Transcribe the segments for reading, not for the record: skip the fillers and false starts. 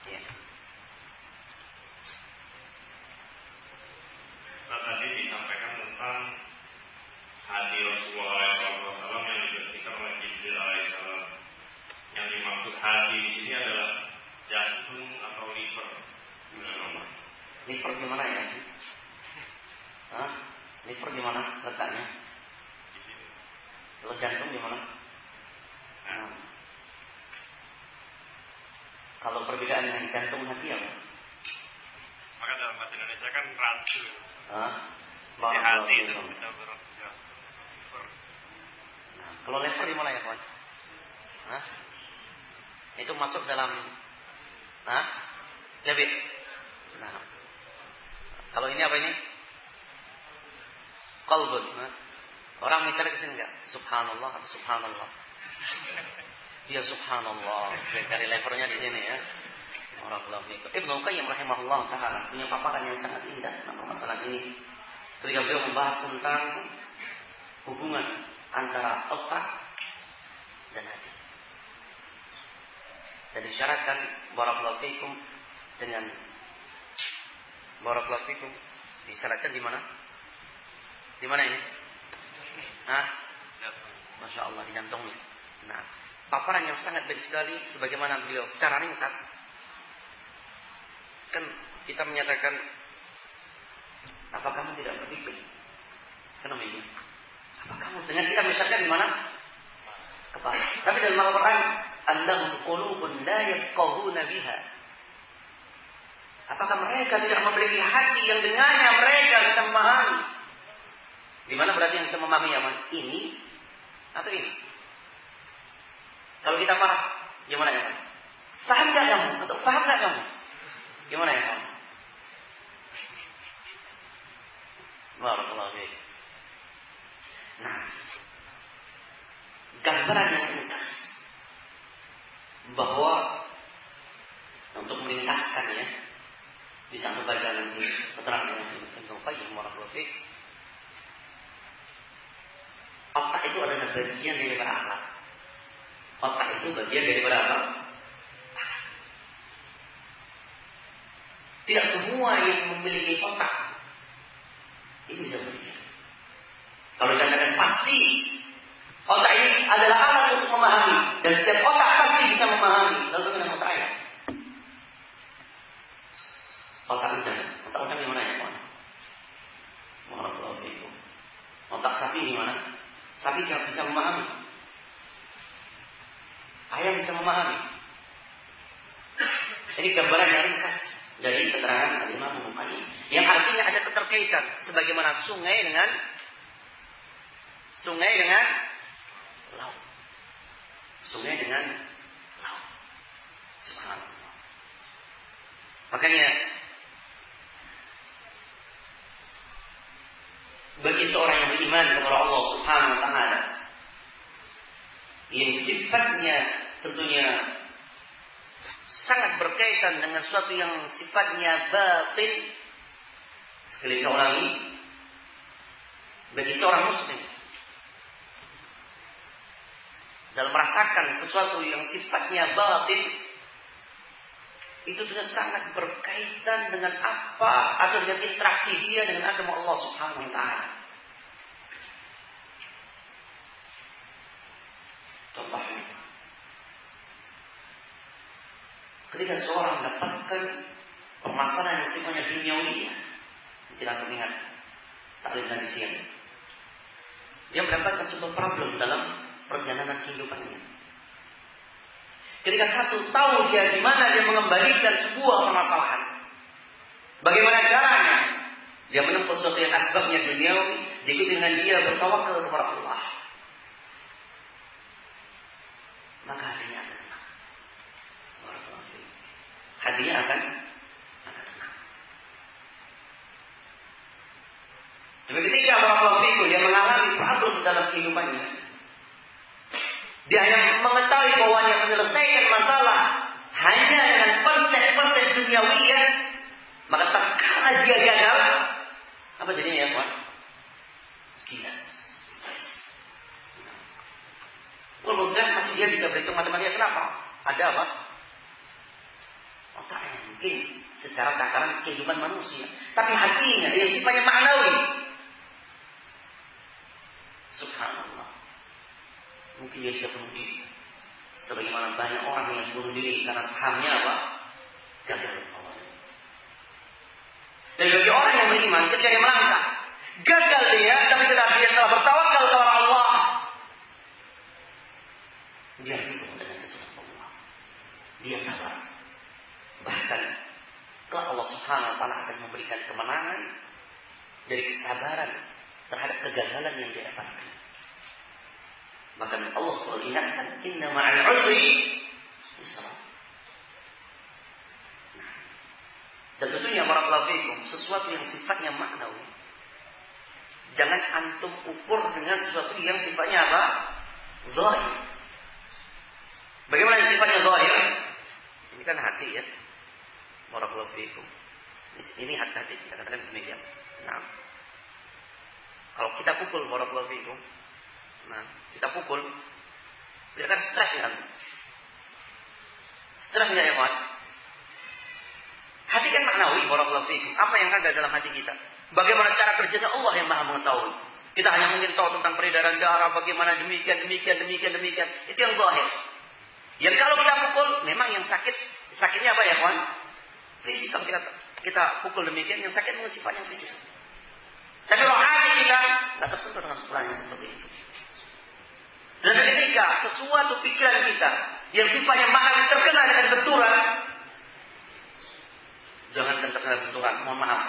Ya. Ustaz, tadi disampaikan tentang hati Rasulullah SAW yang dibersihkan oleh Jibril alaihissalam. Yang dimaksud hati di sini adalah jantung atau liver. Liver gimana ya? Hah? Liver gimana letaknya? Di sini. Kalau jantung gimana? Kalau perbedaan dengan jantung hati apa? Maka dalam bahasa Indonesia kan rancu. Jadi hati itu bisa berliver. Nah, kalau liver di mana ya, kawan? Itu masuk dalam lebih. Nah, kalau ini apa ini? Qalbun. Orang misalnya kesini enggak? Subhanallah atau Subhanallah. Ya Subhanallah. Saya cari levernya di sini ya. Ibnu Qayyim rahimahullah taala punya paparan yang sangat indah tentang masalah ini. Ketika beliau membahas tentang hubungan antara otak dan hati. Dan disyaratkan barakallahu fikum dengan barakallahu fikum disyaratkan di mana? Di mana ini? Masya Allah, di jantungnya. Nah, paparan yang sangat baik sekali sebagaimana beliau secara ringkas. Kan kita menyatakan, apa kamu tidak berpikir? Kenapa ini? Apa kamu dengan kita misalkan di mana? Kepala. Tapi dalam Al-Quran, "Annahum qulubun la yafqahuna biha." Apakah mereka tidak memiliki hati yang dengannya mereka bisa memahami? Di mana berarti yang bisa memahami yang mana? Ini atau ini? Kalau kita marah, gimana ya? Faham gak kamu? Atau faham gak kamu? Gimana ya kamu? Barakallahu fiik. Nah, gambaran yang ringkas bahwa untuk meringkaskan ya, bisa membaca nanti keterangan yang Ibnu Qayyim barakallahu fiik. Otak itu adalah bagian daripada akal. Otak itu bagian daripada apa? Tidak semua yang memiliki otak itu bisa berpikir. Kalau dikatakan pasti otak ini adalah alat untuk memahami, dan setiap otak pasti bisa memahami. Lalu bagaimana otak ayam? Otak udang di mana ya, kawan? Barakallahu fiikum. Otak sapi di mana? Sapi siapa bisa memahami? Ayam bisa memahami. Ini gambaran yang ringkas dari keterangan Al-Imam Al-Bukhari yang artinya ada keterkaitan sebagaimana sungai dengan laut. Sungai dengan laut. Subhanallah. Makanya bagi seorang yang beriman kepada Allah Subhanahu wa taala yang sifatnya tentunya sangat berkaitan dengan sesuatu yang sifatnya batin, sekali saya ulangi, bagi seorang muslim dalam merasakan sesuatu yang sifatnya batin itu sudah sangat berkaitan dengan apa atau dengan interaksi dia dengan agama Allah Subhanahu wa taala. Contohnya, ketika seorang mendapatkan permasalahan yang sifatnya duniawi, tidak teringat taklim tadi siang, dia mendapatkan sebuah problem dalam perjalanan kehidupannya. Ketika satu tahu dia di mana dia mengembalikan sebuah permasalahan, bagaimana caranya dia menempuh sesuatu yang asbabnya duniawi, diikuti dengan dia bertawakal kepada Allah, maka hatinya akan tenang. Hatinya akan tenang. Tapi ketika dia mengalami problem dalam kehidupannya, dia hanya mengetahui bahwa yang menyelesaikan masalah hanya dengan konsep-konsep duniawiyah, maka tatkala dia gagal, apa jadinya ya kawan? Gila, stres. Walaupun masih dia bisa berhitung matematika, kenapa? Ada apa? Otaknya mungkin secara takaran kehidupan manusia, tapi hatinya yang sifatnya maknawi. Subhanallah. Mungkin dia bisa bunuh diri. Sebagaimana banyak orang yang bunuh diri karena sahamnya apa? Gagal awalnya. Dan bagi orang yang beriman ketika dia melangkah, gagal dia, tapi tetapi dia telah bertawakal kepada Allah. Dia ridho dengan ketentuan Allah. Dia sabar. Bahkan kelak Allah Subhanahu wa taala akan memberikan kemenangan dari kesabaran terhadap kegagalan yang dia dapatkan. Maka Allah selalu ingatkan, inna ma'al usri yusra. Dan tentunya barakallahu fikum, sesuatu yang sifatnya maknawi, jangan antum ukur dengan sesuatu yang sifatnya apa? Zahir. Bagaimana yang sifatnya zahir? Ini kan hati ya. Barakallahu fikum. Ini hati-hati, kita katakan demikian. Nah, kalau kita pukul barakallahu fikum, nah, kita pukul, kita kan stres kan? Stres enggak ya, Pak? Hati kan maknawi, barakallahu fikum. Apa yang ada dalam hati kita? Bagaimana cara kerjanya Allah yang Maha mengetahui. Kita hanya mungkin tahu tentang peredaran darah, bagaimana demikian. Itu yang zahir. Yang kalau kita pukul, memang yang sakitnya apa ya, kawan? Fisik. Kalau kita pukul demikian, yang sakit memang sifatnya fisik. Tapi kalau hati kita nggak tersentuh dengan pukulan yang seperti itu. Dan ketika sesuatu pikiran kita yang sifatnya makna terkena dengan benturan, jangan terkena benturan, mohon maaf.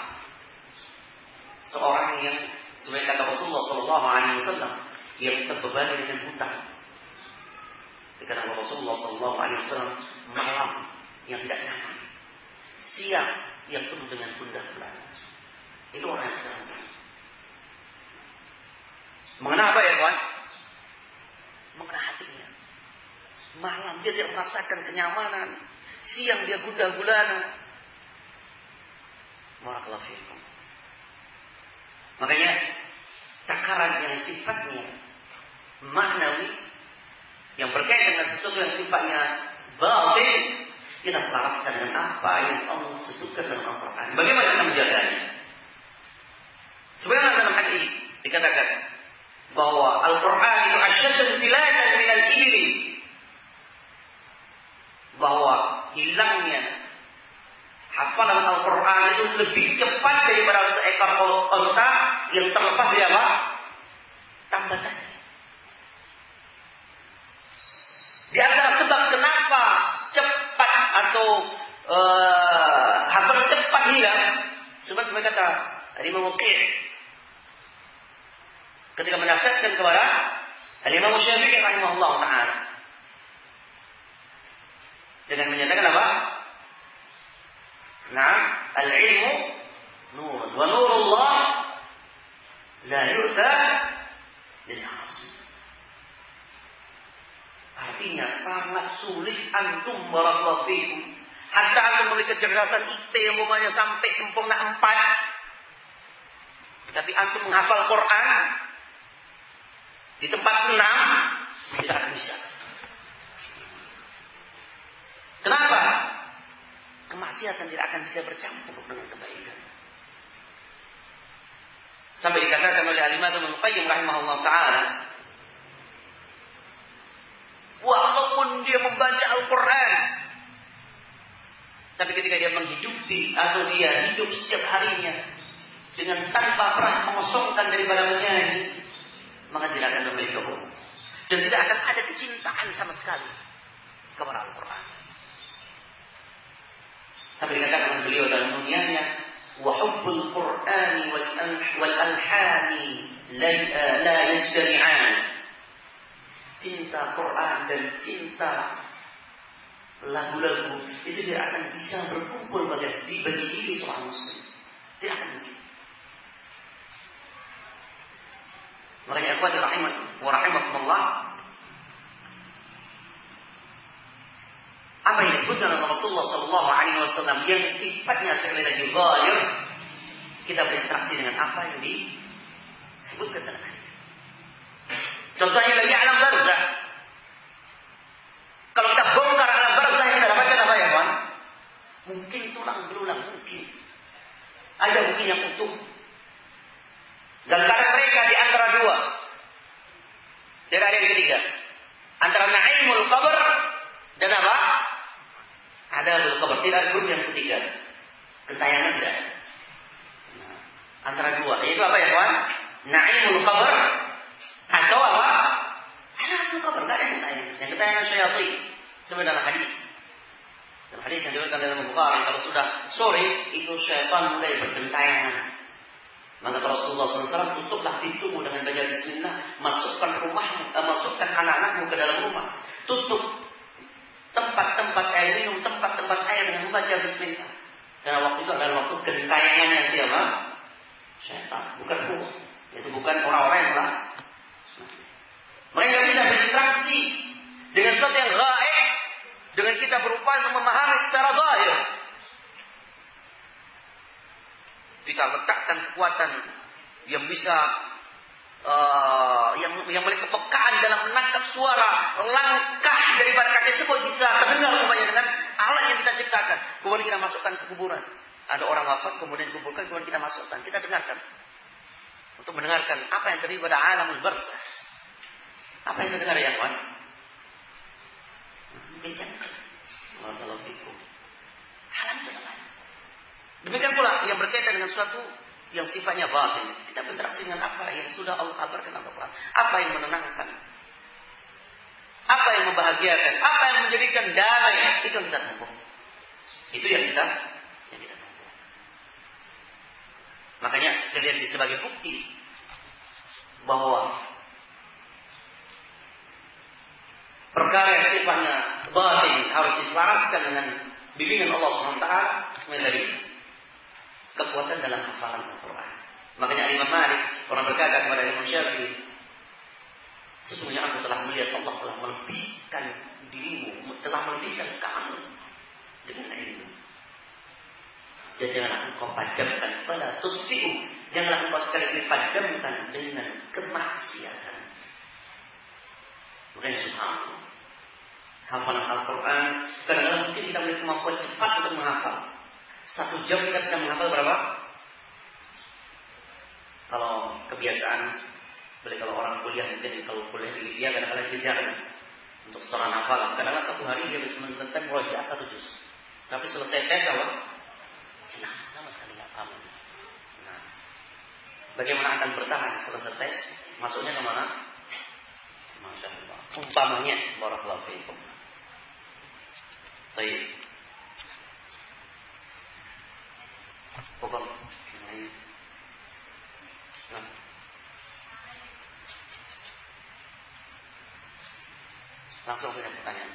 Seorang yang sebagai kata Rasulullah SAW yang terbebani dengan hutang. Dikatakan Rasulullah SAW, malam yang tidak nyaman, siang yang penuh dengan gundah gulana. Itu orang yang terangkan. Mengenai apa ya kawan? Mengenai hatinya. Malam dia tidak merasakan kenyamanan, siang dia gundah gulana. Barakallahu fiikum. Makanya takaran yang sifatnya maknawi yang berkaitan dengan sesuatu yang sifatnya batin, kita selaraskan dengan apa yang Allah sebutkan dalam Al-Quran. Bagaimana kita menjaganya? Sebenarnya dalam hadis dikatakan bahwa Al-Quran itu asyaddu tilatan minal ibli, bahwa hilangnya hafalan Al-Quran itu lebih cepat daripada seekor onta yang terlepas dari apa? Tambatannya. Di antara sebab kenapa cepat atau hafalan cepat hilang, sebab kata Imam Muqir ketika menasihatkan kepada Imam Syafi'i rahimahullah ta'ala dengan menyatakan apa? Nah, al-ilmu nur, wa nurullah la yu'ta lil-'asi. Artinya sangat sulit antum barakallahu fikum, hatta antum memiliki kecerdasan IP yang umpamanya sampai sempurna 4, tapi antum menghafal Quran di tempat senam tidak akan bisa. Kenapa? Kemaksiatan tidak akan bisa bercampur dengan kebaikan. Sampai dikatakan oleh Al-Imam Ibnu Qayyim rahimahullah ta'ala, walaupun dia membaca Al-Quran, tapi ketika dia menghidupi atau dia hidup setiap harinya dengan tanpa pernah mengosongkan daripada menyanyi, maka tidak akan memiliki hukum dan tidak akan ada kecintaan sama sekali kepada Al-Quran. Sampai dikatakan beliau dalam dunianya, wa hubbul Qur'ani wal alhani la yajtami'an. Cinta Quran dan cinta lagu-lagu itu tidak akan bisa berkumpul bagi diri seorang muslim. Tidak akan mungkin. Makanya akhwati rahimakumullah, apa yang disebutkan oleh Rasulullah SAW yang sifatnya sekali lagi zahir, kita berinteraksi dengan apa yang disebutkan dalam hadis. Contohnya lagi alam barzakh. Kalau kita bongkar alam barzakh, kita dapatkan apa ya kawan? Ada bukti yang utuh. Dan karena mereka di antara dua. Tidak ada yang ketiga. Antara na'imul qabr dan apa? Adabul qabr. Tidak ada grup yang ketiga. Gentayangan tidak. Nah, antara dua. Yaitu apa ya kawan? Na'imul qabr atau apa? Adabul qabr. Tidak ada gentayangan. Yang gentayangan syaitan. Sebenarnya hadis. Dan hadis yang diriwayatkan dalam Bukhari, kalau sudah sore itu syaitan mulai bergentayangan. Maka Rasulullah SAW tutuplah pintumu dengan baca bismillah, masukkan anak-anakmu ke dalam rumah, tutup tempat-tempat air minum, tempat-tempat air dengan membaca bismillah. Karena waktu itu adalah waktu gentayangannya siapa? Syaitan, bukan ruh. Itu bukan orang-orang yang telah. Mereka bisa berinteraksi dengan sesuatu yang gaib, dengan kita berupaya memahami secara zahir. Kita letakkan kekuatan yang bisa yang memiliki kepekaan dalam menangkap suara langkah daripada kaki tersebut bisa terdengar umpamanya dengan alat yang kita ciptakan. Kemudian kita masukkan ke kuburan. Ada orang wafat kemudian dikuburkan, kemudian kita masukkan, kita dengarkan untuk mendengarkan apa yang terjadi pada alamul barzakh. Apa yang terdengar ya kawan? Bincangkan. Barakallahu fikum. Alam sebenarnya. Demikian pula yang berkaitan dengan suatu yang sifatnya batin. Kita berinteraksi dengan apa yang sudah Allah kabarkan dalam Al-Quran. Apa yang menenangkan. Apa yang membahagiakan. Apa yang menjadikan damai. Itu yang kita tempuh. Itu yang kita tempuh. Makanya sekalian sebagai bukti bahwa perkara yang sifatnya batin harus diselaraskan dengan bimbingan Allah SWT. Sebenarnya kekuatan dalam hafalan Al-Quran. Makanya Imam Malik pernah berkata kepada Imam Syafi'i, sesungguhnya aku telah melihat Allah telah melebihkan dirimu, telah melebihkan kamu dengan ilmu. Dan janganlah engkau padamkan, fala tusfi'u, janganlah engkau sekali padamkan dengan kemaksiatan. Makanya subhanallah, hafalan Al-Quran kadang-kadang mungkin kita memiliki kemampuan cepat untuk menghafal. 1 jam kita bisa menghafal berapa? Kalau kebiasaan, kalau orang kuliah mungkin kalau kuliah di Libya kadang-kadang kejar untuk setoran hafalan. Kadang-kadang 1 hari dia bisa menentukan murojaah 1 juz. Tapi selesai tes apa? Nah, sama sekali nggak paham. Nah, bagaimana akan bertahan selesai tes? Masuknya ke mana? Masya Allah. Umpamanya, barakallahu fiikum. Baik. Pokok. Nah. Langsung punya pertanyaan.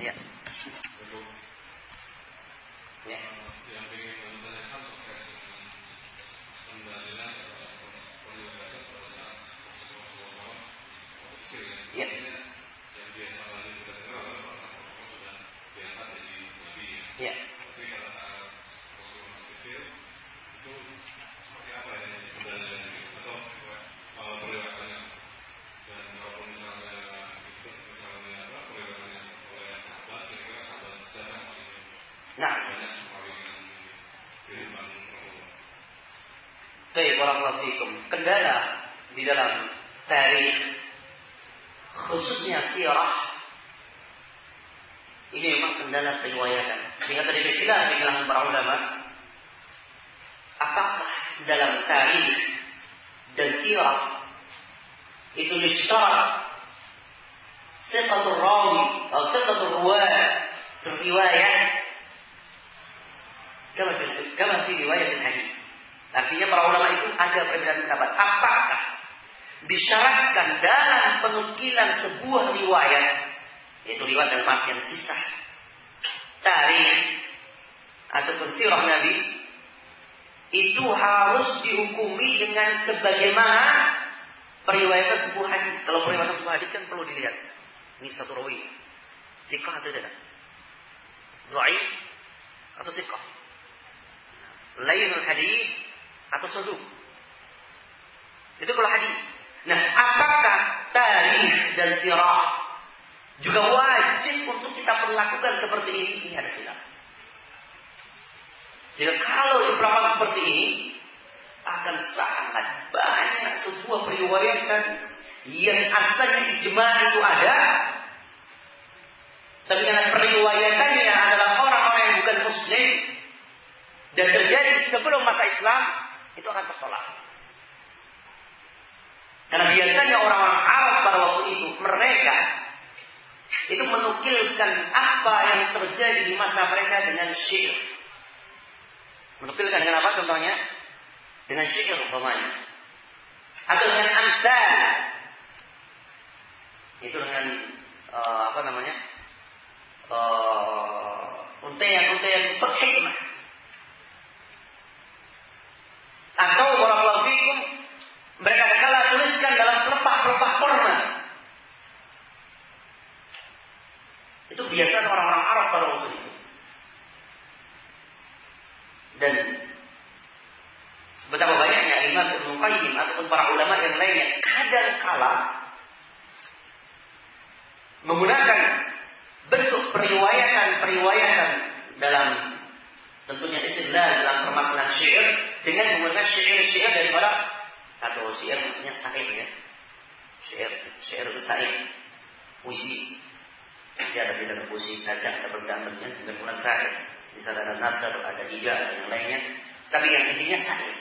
Ya. Ya. Yang ingin menanyakan terkait dengan pendalilan peribadatan pada saat Rasulullah waktu kecil ya. Yang biasa kita dengar adalah pada saat Rasulullah sudah diangkat jadi nabi ya. Ya. Tapi pada saat Rasulullah masih kecil itu seperti apa ya pendalilan atau periwayatannya? Dan kalau misalnya itu misalnya periwayatannya oleh sahabat, kira-kira sahabat siapa yang paling banyak mengawinkan kehidupan Rasulullah? Baik, barakallahu fiikum. Kendala di dalam tarikh khususnya sirah ini memang kendala periwayatan. Sehingga terjadi khilaf di kalangan para ulama, apakah dalam tarikh dan sirah itu disyarat thiqatul rawi atau thiqatul ruwah riwayat kama fi riwayat hadis. Artinya para ulama itu ada perbedaan pendapat. Apakah disyaratkan dalam penukilan sebuah riwayat, yaitu riwayat dalam artian kisah, tarikh ataupun sirah Nabi, itu harus dihukumi dengan sebagaimana periwayatan sebuah hadis. Kalau periwayatan sebuah hadis kan perlu dilihat. Ini satu rawi, siqah atau tidak, dhaif atau siqah, lainul hadis atau saduq. Itu kalau hadis. Nah, apakah tarikh dan sirah juga wajib untuk kita perlakukan seperti ini? Ini ada khilaf. Sehingga kalau diperlakukan seperti ini, akan sangat banyak sebuah periwayatan yang asalnya ijma itu ada, tapi karena periwayatannya adalah orang-orang yang bukan muslim dan terjadi sebelum masa Islam, itu akan tertolak. Karena biasanya orang-orang Arab pada waktu itu, mereka itu menukilkan apa yang terjadi di masa mereka dengan syair. Menukilkan dengan apa contohnya? Dengan syair umpamanya. Atau dengan amsal. Itu dengan untayan-untayan berhikmah. Atau barakallahu fikum, mereka kala tuliskan dalam pelepah-pelepah korma. Itu biasa orang-orang Arab pada waktu itu. Dan betapa banyaknya Imam Ibnu Qayyim ataupun para ulama yang lainnya kadang-kala menggunakan bentuk periwayatan dalam tentunya istidlal dalam permasalahan syair dengan menggunakan syair daripada atau syair maksudnya syair ya. Syair itu syair, puisi. Dia ada tidak puisi saja, ada bergambarnya dengan menggunakan syair. Di sana ada nazar, ada hijab dan yang lainnya. Tapi yang intinya syair.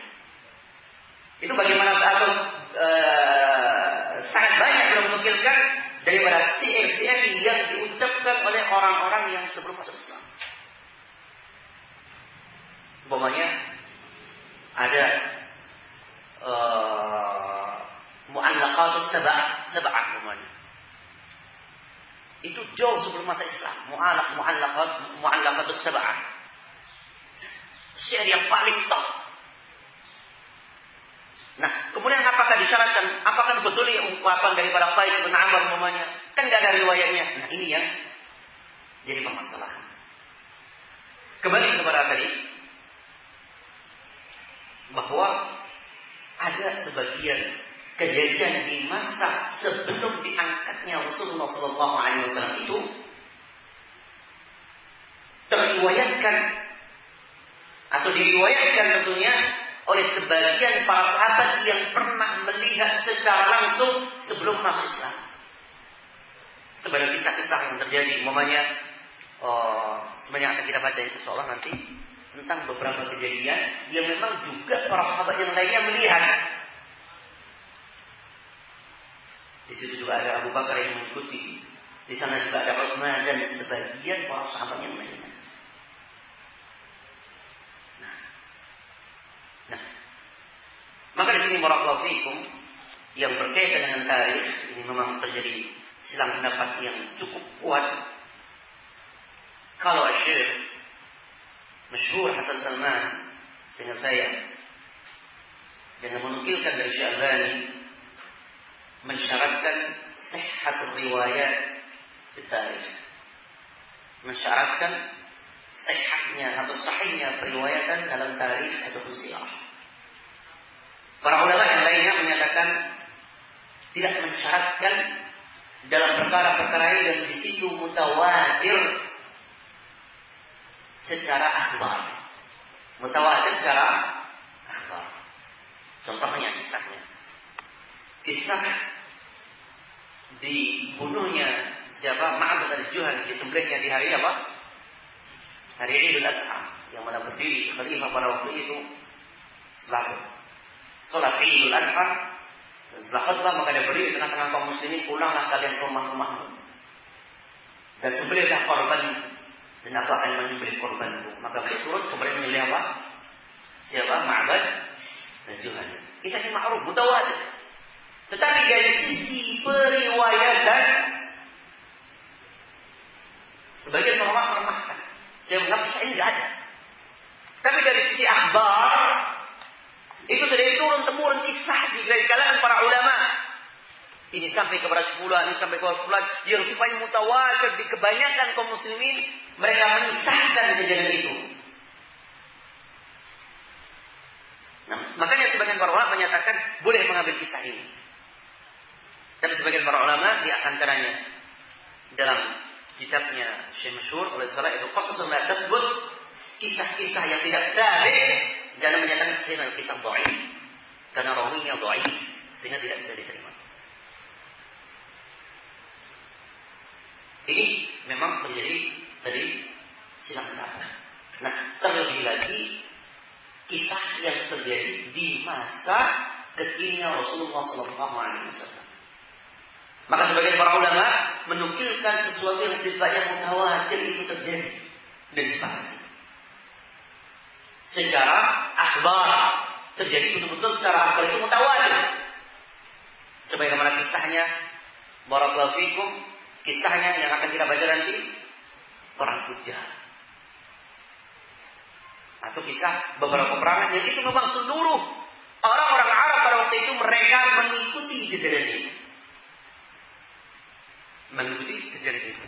Itu bagaimana atau sangat banyak yang menukilkan daripada syair-syair yang diucapkan oleh orang-orang yang sebelum masuk Islam. Umpamanya ada mu'allaqatus sab'ah umpamanya. Itu jauh sebelum masa Islam. Mu'allaqatus sab'ah. Syair yang paling top. Nah, kemudian apakah disyaratkan? Apakah betul yang ungkapan daripada Qais bin Amr umpamanya? Kan enggak ada riwayatnya. Nah, ini yang jadi permasalahan. Kembali kepada tadi bahwa ada sebagian kejadian di masa sebelum diangkatnya Rasulullah SAW itu diriwayatkan tentunya oleh sebagian para sahabat yang pernah melihat secara langsung sebelum masuk Islam. Sebanyak kisah-kisah yang terjadi, umpamanya sebanyak akan kita baca insyaallah nanti tentang beberapa kejadian yang memang juga para sahabat yang lainnya melihat. Di situ juga ada Abu Bakar yang mengikuti. Di sana juga ada Utsman dan sebagian para sahabat yang lainnya. Nah, maka di sini barakallahu fikum yang berkaitan dengan tarikh ini memang terjadi silang pendapat yang cukup kuat. Kalau Syekh masyhur Hasan Salman, sehingga saya dengan menukilkan dari Sya'bani mensyaratkan sihhatul riwayat di tarikh, mensyaratkan sihhatnya atau sahihnya periwayatan dalam tarikh atau sirah. Para ulama yang lainnya menyatakan tidak mensyaratkan dalam perkara-perkara yang di situ mutawatir secara akhbar. Mutawatir secara akhbar. Contohnya kisah dibunuhnya siapa? Ma'bad al-Juhani, disembelihnya di hari apa? Hari Idul Adha, yang mana berdiri khalifah pada waktu itu setelah sholat Idul Adha dan setelah khutbah maka dia berdiri di tengah-tengah kaum muslimin, pulanglah kalian ke rumah-rumahmu dan sembelihlah korbanmu dan aku akan menyembelih korbanku. Maka beliau turun kemudian menyembelih apa? Siapa? Ma'bad al-Juhani. Kisah ini ma'ruf, mutawatir. Tetapi dari sisi periwayatan sebagian ulama melemahkan. Saya menganggap kisah ini tidak ada. Tapi dari sisi akhbar itu dari turun-temurun kisah dari kalangan para ulama. Ini sampai kepada sepulan, ini sampai kepada sepulan yang sifatnya mutawatir di kebanyakan kaum muslimin, mereka mengisahkan kejadian itu. Nah, makanya sebagian para ulama menyatakan boleh mengambil kisah ini. Tapi sebagian para ulama di antaranya dalam kitabnya Syekh masyhur oleh salah itu Qasasun la tathbut, kisah-kisah yang tidak tarik dan menyatakan kisah dhaif karena rawinya dhaif sehingga tidak bisa diterima. Ini memang menjadi tadi silang pendapat. Nah, terlebih lagi kisah yang terjadi di masa kecilnya Rasulullah SAW. Maka sebagian para ulama menukilkan sesuatu yang sifatnya mutawatir itu terjadi dan disepakati. Secara akhbar terjadi betul-betul secara akhbar itu mutawatir. Sebagaimana kisahnya barakallahu fikum, kisahnya yang akan kita baca nanti perang Hujjah. Atau kisah beberapa peperangan yang itu memang seluruh orang-orang Arab pada waktu itu mereka mengikuti kejadian ini. Mengikuti kejadian itu.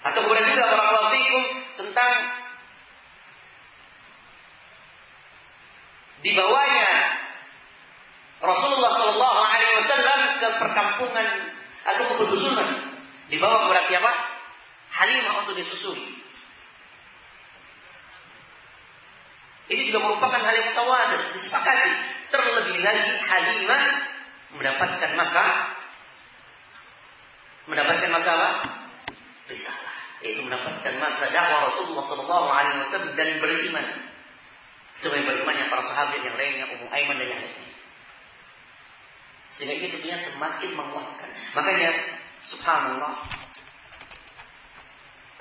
Atau kemudian juga barakallahu fikum tentang dibawanya Rasulullah Shallallahu Alaihi Wasallam ke perkampungan atau ke pedusunan, dibawa kepada siapa? Halimah untuk disusui. Ini juga merupakan hal yang mutawatir, disepakati. Terlebih lagi Halimah mendapatkan masa apa? Risalah, yaitu mendapatkan masa dakwah Rasulullah Shallallahu Alaihi Wasallam dan beriman. Sebagai berimannya para sahabat yang lainnya, Ummu Aiman dan yang lainnya. Sehingga ini tentunya semakin menguatkan. Makanya, subhanallah,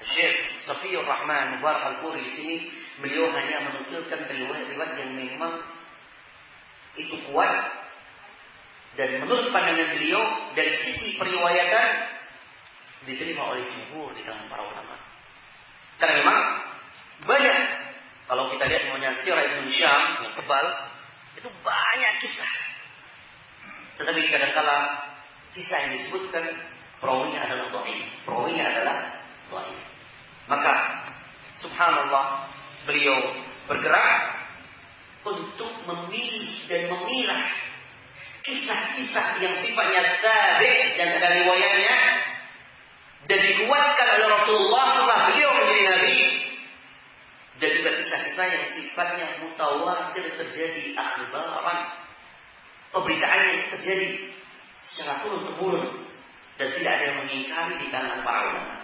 Syekh Safiyur Rahman Mubarak Al-Quri di sini beliau hanya menukilkan riwayat-riwayat yang memang itu kuat dan menurut pandangan beliau dari sisi periwayatan diterima oleh jumhur di kalangan para ulama. Karena memang banyak, kalau kita lihat namanya Sirah Ibn Syam yang tebal, itu banyak kisah. Tetapi kadang-kala kisah yang disebutkan perawinya adalah dhaif. Maka subhanallah beliau bergerak untuk memilih dan memilah kisah-kisah yang sifatnya tabi' dan ada riwayatnya dan dikuatkan oleh Rasulullah setelah beliau menjadi nabi, dan juga kisah-kisah yang sifatnya mutawatir terjadi akhbaran, pemberitaan yang terjadi secara turun-temurun dan tidak ada yang mengingkari di kalangan para ulama.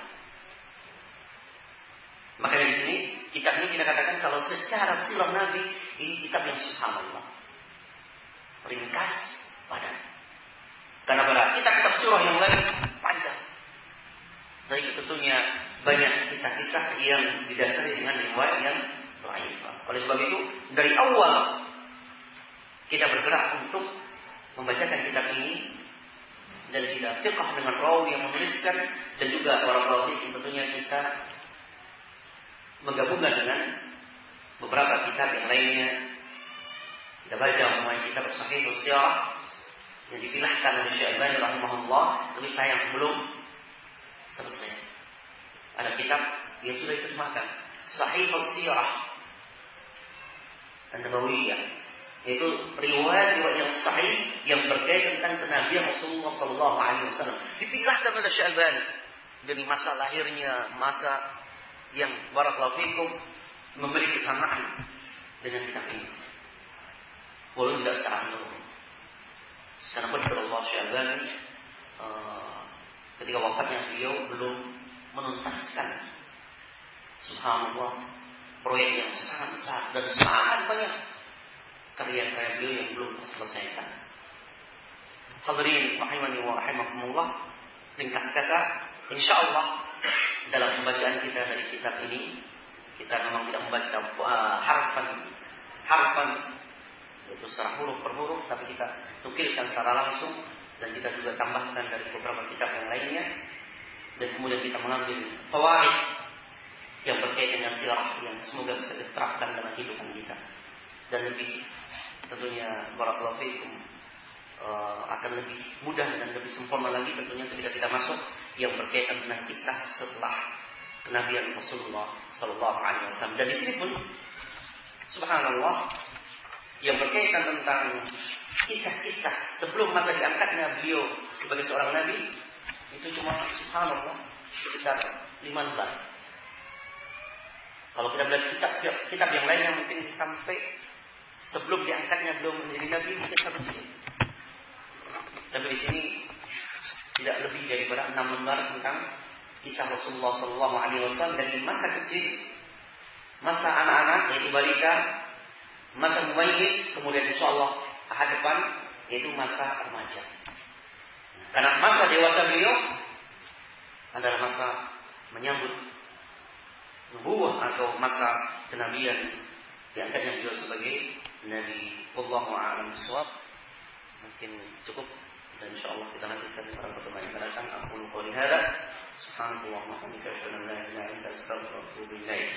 Makanya di sini kitab ini kita katakan kalau secara sirah Nabi ini kitab yang subhanallah ringkas, padat. Karena pada kitab-kitab sirah yang lain panjang. Jadi tentunya banyak kisah-kisah yang didasari dengan riwayat yang dhaif. Oleh sebab itu dari awal kita bergerak untuk membacakan kitab ini dan kita fiqh dengan rawi yang menuliskan dan juga orang rawi tentunya kita menggabungkan dengan beberapa kitab yang lainnya. Kita baca umpamanya kitab Sahih Sirah yang dipilahkan oleh Syekh Albani rahimahullah, tapi sayang belum selesai. Ada kitab yang sudah diterjemahkan, Sahih Sirah An-Nabawiyah, yaitu riwayat yang sahih yang berkaitan tentang kenabian Rasulullah Sallallahu Alaihi Wasallam. Dipilahkan oleh Syekh Albani dari masa lahirnya, masa yang barakallahu fikum memiliki kesamaan dengan kitab ini. Walaupun tidak secara menurut. Karena pada Allah Syekh Albani ketika wafatnya beliau belum menuntaskan, subhanallah, proyek yang sangat besar dan sangat banyak karya-karya beliau yang belum terselesaikan. Hadirin rahimani wa rahimakumullah, ringkas kata, insyaallah dalam pembacaan kita dari kitab ini kita memang tidak membaca harfan itu secara huruf per huruf, tapi kita nukilkan secara langsung dan kita juga tambahkan dari beberapa kitab yang lainnya, dan kemudian kita mengambil fawaid yang berkaitan dengan sirah yang semoga bisa diterapkan dalam kehidupan kita, dan lebih tentunya barakallahu fikum akan lebih mudah dan lebih sempurna lagi tentunya ketika kita masuk yang berkaitan dengan kisah setelah kenabian Rasulullah Sallallahu Alaihi Wasallam. Dan di sini pun subhanallah yang berkaitan tentang kisah-kisah sebelum masa diangkatnya beliau sebagai seorang nabi itu cuma subhanallah sekitar 5 lembar. Kalau kita melihat kitab yang lainnya mungkin sampai sebelum diangkatnya belum menjadi nabi mungkin sampai sini. Tapi di sini tidak lebih daripada 6 lembar tentang kisah Rasulullah SAW dari masa kecil, masa anak-anak yaitu balita, masa mumayyiz, kemudian insyaallah tahap depan yaitu masa remaja. Karena masa dewasa beliau adalah masa menyambut nubuwah atau masa kenabian, diangkatnya beliau sebagai nabi. Wallahu a'lam bishawab. Mungkin cukup dan insyaallah kita lanjutkan pada pertemuan yang akan datang. Aku qouli hada subhanallah wa bihamdihi asyhadu an la ilaha illa anta astaghfiruka wa atubu ilaik.